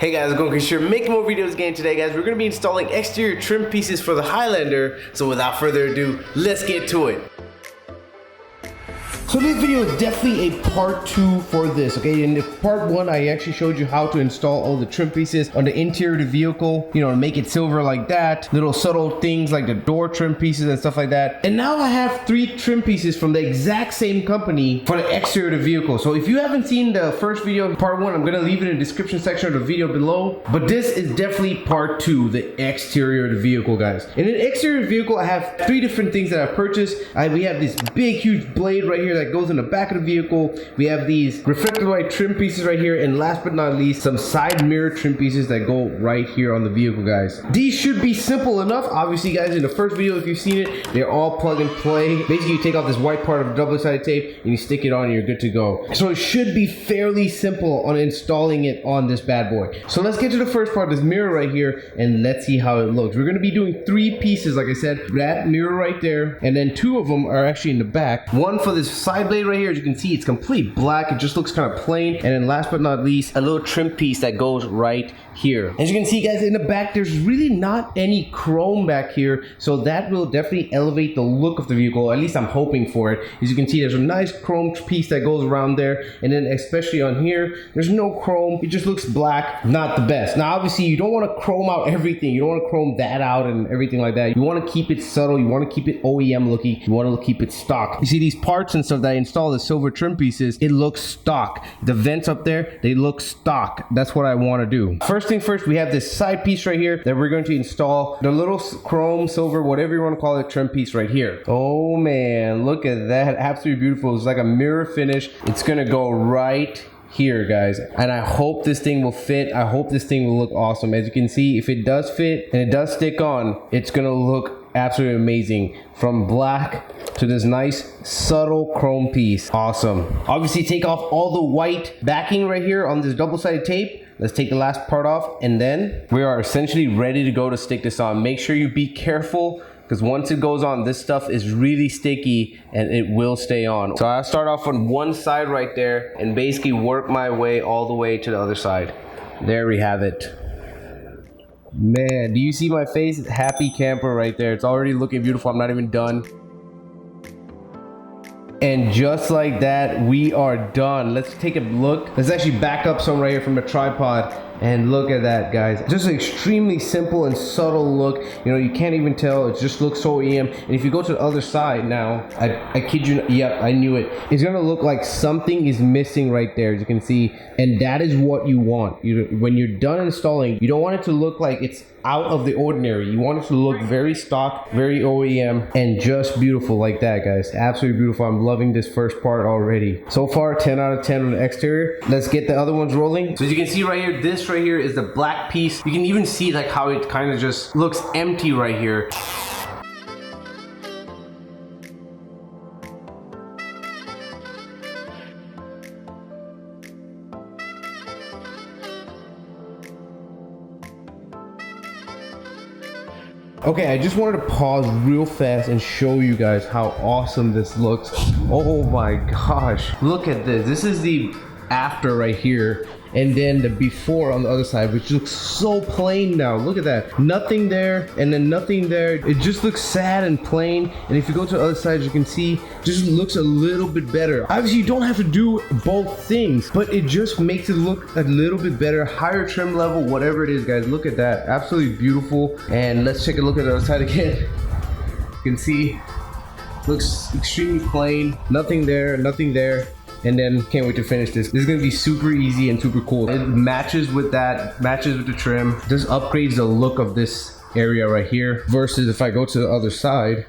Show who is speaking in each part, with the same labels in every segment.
Speaker 1: Hey guys, I'm going to making more videos again today, guys. We're going to be installing exterior trim pieces for the Highlander. So without further ado, let's get to it. So this video is definitely a part 2 for this, okay? In the part 1, I actually showed you how to install all the trim pieces on the interior of the vehicle, you know, to make it silver like that, little subtle things like the door trim pieces and stuff like that. And now I have 3 trim pieces from the exact same company for the exterior of the vehicle. So if you haven't seen the first video, part 1, I'm gonna leave it in the description section of the video below. But this is definitely part 2, the exterior of the vehicle, guys. In the exterior of the vehicle, I have 3 different things that I've purchased. We have this big, huge blade right here that goes in the back of the vehicle. We have these reflector light trim pieces right here, and last but not least, some side mirror trim pieces that go right here on the vehicle, guys. These should be simple enough. Obviously, guys, in the first video, if you've seen it, they're all plug and play. Basically, you take off this white part of double-sided tape and you stick it on and you're good to go. So it should be fairly simple on installing it on this bad boy. So let's get to the first part, this mirror right here, and let's see how it looks. We're going to be doing 3 pieces, like I said, that mirror right there, and then 2 of them are actually in the back. One for this side blade right here. As you can see, it's complete black. It just looks kind of plain. And then last but not least, a little trim piece that goes right here. As you can see, guys, in the back, there's really not any chrome back here, so that will definitely elevate the look of the vehicle. At least I'm hoping for it. As you can see, there's a nice chrome piece that goes around there, and then especially on here, there's no chrome. It just looks black. Not the best. Now, obviously, you don't want to chrome out everything. You don't want to chrome that out and everything like that. You want to keep it subtle. You want to keep it OEM looking. You want to keep it stock. You see these parts and stuff that I installed, the silver trim pieces, it looks stock. The vents up there, they look stock. That's what I want to do. First thing first, we have this side piece right here that we're going to install the little chrome, silver, whatever you want to call it, trim piece right here. Oh man, look at that. Absolutely beautiful. It's like a mirror finish. It's going to go right here, guys, and I hope this thing will fit. I hope this thing will look awesome. As you can see, if it does fit and it does stick on, it's gonna look absolutely amazing. From black to this nice subtle chrome piece. Awesome. Obviously, take off all the white backing right here on this double-sided tape. Let's take the last part off, and then we are essentially ready to go to stick this on. Make sure you be careful, because once it goes on, this stuff is really sticky and it will stay on. So I'll start off on one side right there and basically work my way all the way to the other side. There we have it. Man, do you see my face? Happy camper right there. It's already looking beautiful. I'm not even done. And just like that, we are done. Let's take a look. Let's actually back up some right here from the tripod. And look at that, guys. Just an extremely simple and subtle look. You know, you can't even tell. It just looks so EM. And if you go to the other side now, I kid you not, yep, I knew it. It's gonna look like something is missing right there, as you can see. And that is what you want. When you're done installing, you don't want it to look like it's out of the ordinary. You want it to look very stock, very OEM, and just beautiful like that, guys. Absolutely beautiful. I'm loving this first part already. So far, 10 out of 10 on the exterior. Let's get the other ones rolling. So as you can see right here, this right here is the black piece. You can even see like how it kind of just looks empty right here. Okay, I just wanted to pause real fast and show you guys how awesome this looks. Oh my gosh, look at this. This is the after right here, and then the before on the other side, which looks so plain now. Look at that. Nothing there, and then nothing there. It just looks sad and plain. And if you go to the other side, you can see, just looks a little bit better. Obviously, you don't have to do both things, but it just makes it look a little bit better. Higher trim level, whatever it is, guys. Look at that. Absolutely beautiful. And let's take a look at the other side again. You can see, looks extremely plain. Nothing there, nothing there. And then can't wait to finish this. This is gonna be super easy and super cool. It matches with that, matches with the trim. This upgrades the look of this area right here. Versus if I go to the other side,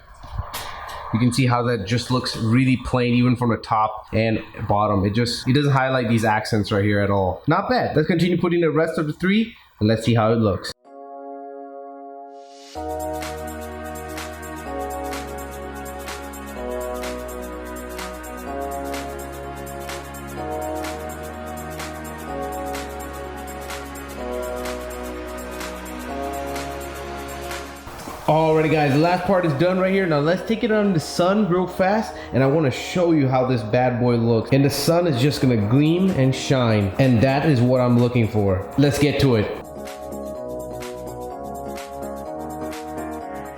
Speaker 1: you can see how that just looks really plain, even from the top and bottom. It doesn't highlight these accents right here at all. Not bad. Let's continue putting the rest of the 3 and let's see how it looks. Alrighty guys, the last part is done right here. Now let's take it on the sun real fast, and I want to show you how this bad boy looks. And the sun is just gonna gleam and shine, and that is what I'm looking for. Let's get to it.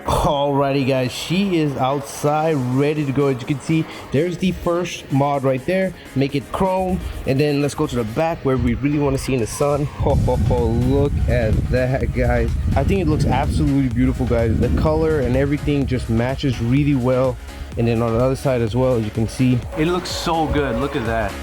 Speaker 1: Alrighty guys, she is outside ready to go. As you can see, there's the first mod right there. Make it chrome, and then let's go to the back where we really want to see in the sun. Look at that, guys. I think it looks absolutely beautiful, guys. The color and everything just matches really well. And then on the other side as well, as you can see, it looks so good. Look at that.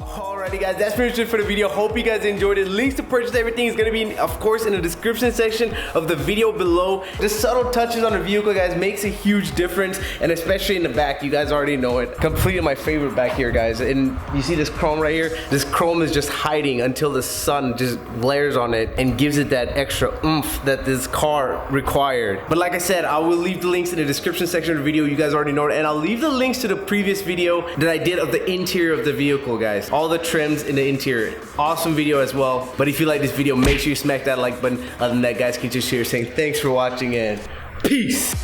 Speaker 1: Alrighty guys, that's pretty much it for the video. Hope you guys enjoyed it. Links to purchase everything is gonna be, of course, in the description section of the video below. The subtle touches on the vehicle, guys, makes a huge difference, and especially in the back, you guys already know it. Completely my favorite back here, guys. And you see this chrome right here? This chrome is just hiding until the sun just glares on it and gives it that extra oomph that this car required. But like I said, I will leave the links in the description section of the video. You guys already know it. And I'll leave the links to the previous video that I did of the interior of the vehicle, guys. All the trims in the interior. Awesome video as well. But if you like this video, make sure you smack that like button. Other than that, guys, can just share saying thanks for watching and peace.